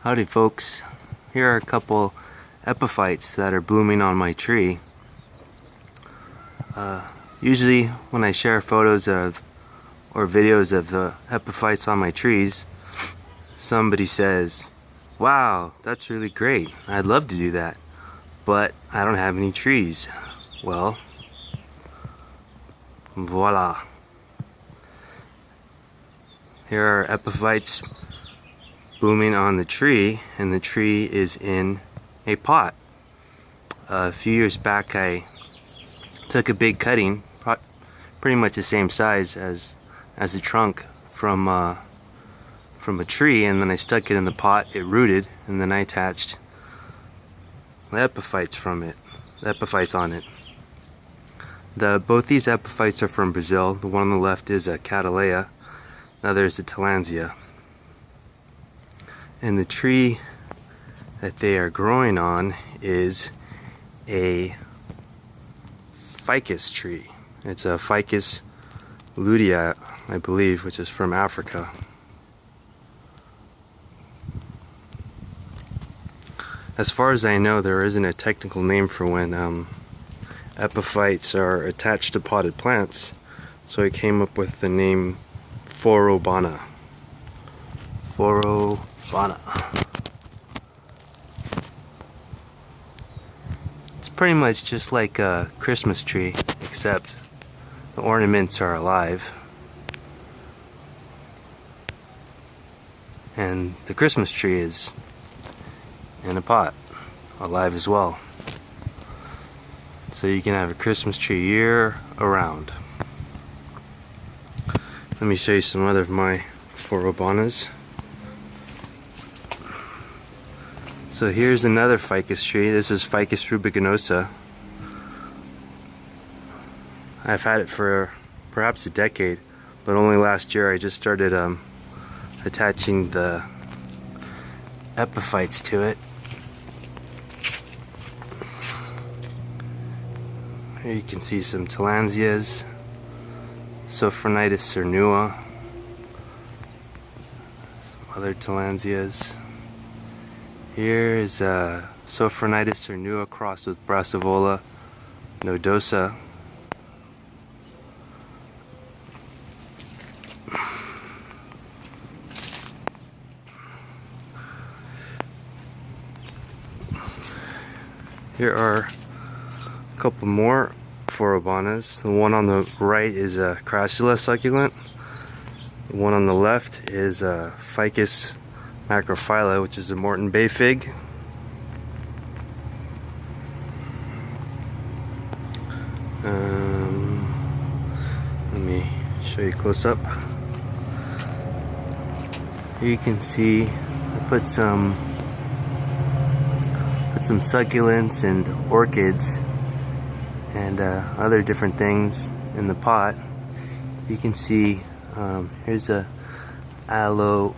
Howdy folks, here are a couple epiphytes that are blooming on my tree. Usually when I share photos of or videos of the epiphytes on my trees, somebody says, "Wow, that's really great, I'd love to do that, but I don't have any trees." Well, voila. Here are epiphytes blooming on the tree, and the tree is in a pot. A few years back I took a big cutting, pretty much the same size as the trunk from a tree, and then I stuck it in the pot. It rooted, and then I attached the epiphytes on it. Both these epiphytes are from Brazil. The one on the left is a Aloe, the other is a Tillandsia. And the tree that they are growing on is a Ficus tree. It's a Ficus lutea, I believe, which is from Africa. As far as I know, there isn't a technical name for when epiphytes are attached to potted plants, so I came up with the name Phorobanas. Phorobanas. It's pretty much just like a Christmas tree, except the ornaments are alive, and the Christmas tree is in a pot, alive as well. So you can have a Christmas tree year around. Let me show you some other of my Phorobanas. So here's another ficus tree. This is Ficus rubiginosa. I've had it for perhaps a decade, but only last year I just started attaching the epiphytes to it. Here you can see some Tillandsias, Sophronitis cernua, some other Tillandsias. Here is Sophronitis cernua crossed with Brassivola nodosa. Here are a couple more Phorobanas. The one on the right is a Crassula succulent. The one on the left is a Ficus macrophylla, which is a Moreton Bay fig. Let me show you close up. Here you can see I put some succulents and orchids and other different things in the pot. You can see here's a Aloe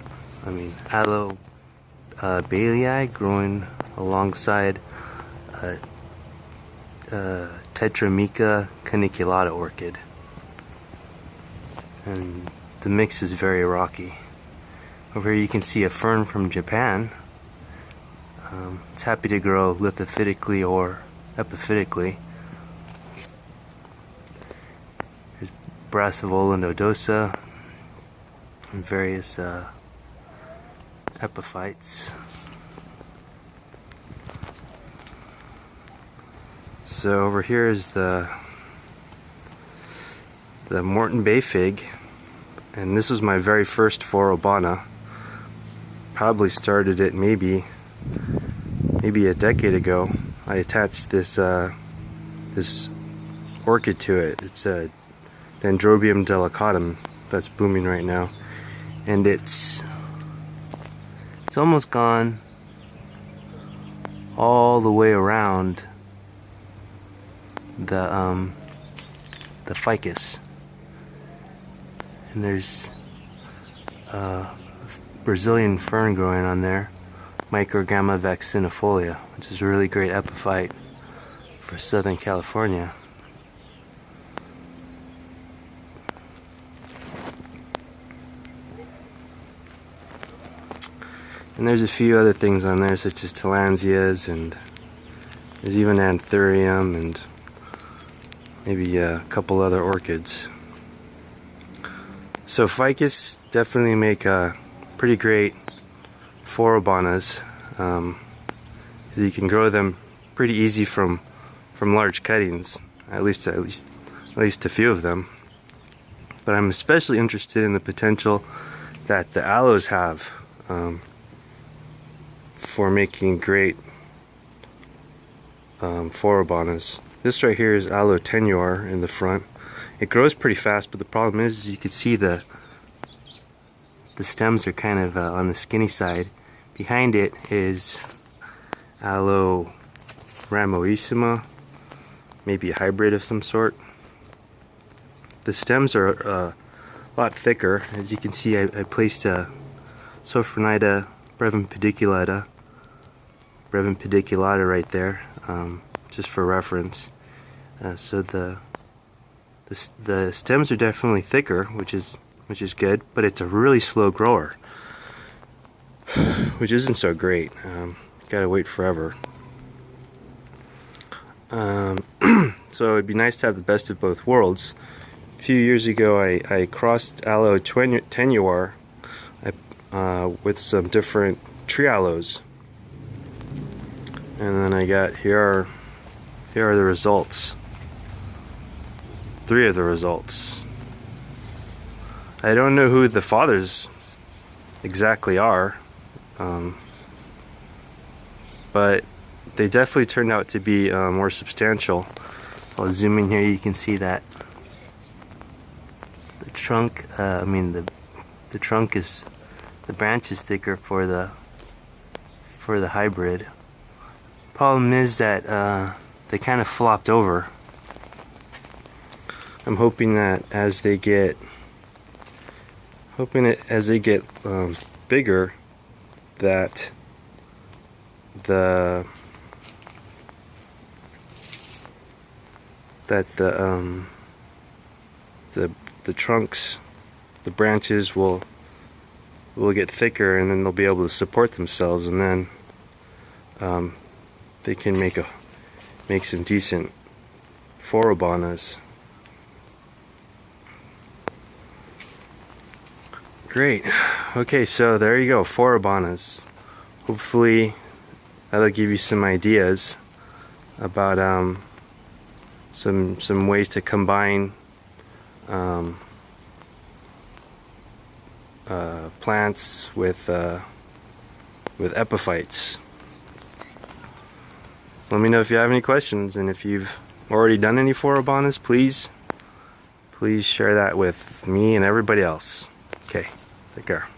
Bailey growing alongside Tetramica caniculata orchid, and the mix is very rocky. Over here you can see a fern from Japan. It's happy to grow lithophytically or epiphytically. There's Brassivola nodosa and various epiphytes. So over here is the Moreton Bay fig, and this was my very first Phorobana. Probably started it maybe a decade ago. I attached this this orchid to it. It's a Dendrobium delicatum that's blooming right now, and it's almost gone all the way around the ficus, and there's Brazilian fern growing on there, Microgramma vaccinifolia, which is a really great epiphyte for Southern California. And there's a few other things on there, such as tillandsias, and there's even anthurium and maybe a couple other orchids. So ficus definitely make a pretty great Phorobanas. You can grow them pretty easy from large cuttings, at least a few of them. But I'm especially interested in the potential that the aloes have for making great Phorobanas. This right here is Aloe tenuar in the front. It grows pretty fast, but the problem is you can see the stems are kind of on the skinny side. Behind it is Aloe ramoissima, maybe a hybrid of some sort. The stems are a lot thicker. As you can see, I placed a Sophronida brevimpediculata right there, just for reference. So the stems are definitely thicker, which is good, but it's a really slow grower, which isn't so great. Gotta wait forever. So it'd be nice to have the best of both worlds. A few years ago, I crossed Aloe tenuar with some different tree aloes, and then I got here are the results. 3 of the results. I don't know who the fathers exactly are, but they definitely turned out to be more substantial. I'll zoom in here. You can see that the trunk, the trunk is, the branch is thicker for the hybrid. Problem is that they kind of flopped over. I'm hoping that as they get bigger, that the trunks, the branches will get thicker, and then they'll be able to support themselves, and then they can make some decent Phorobanas. Great. Okay, so there you go, Phorobanas. Hopefully that'll give you some ideas about some ways to combine plants with epiphytes. Let me know if you have any questions, and if you've already done any Phorobanas, please share that with me and everybody else. Okay, take care.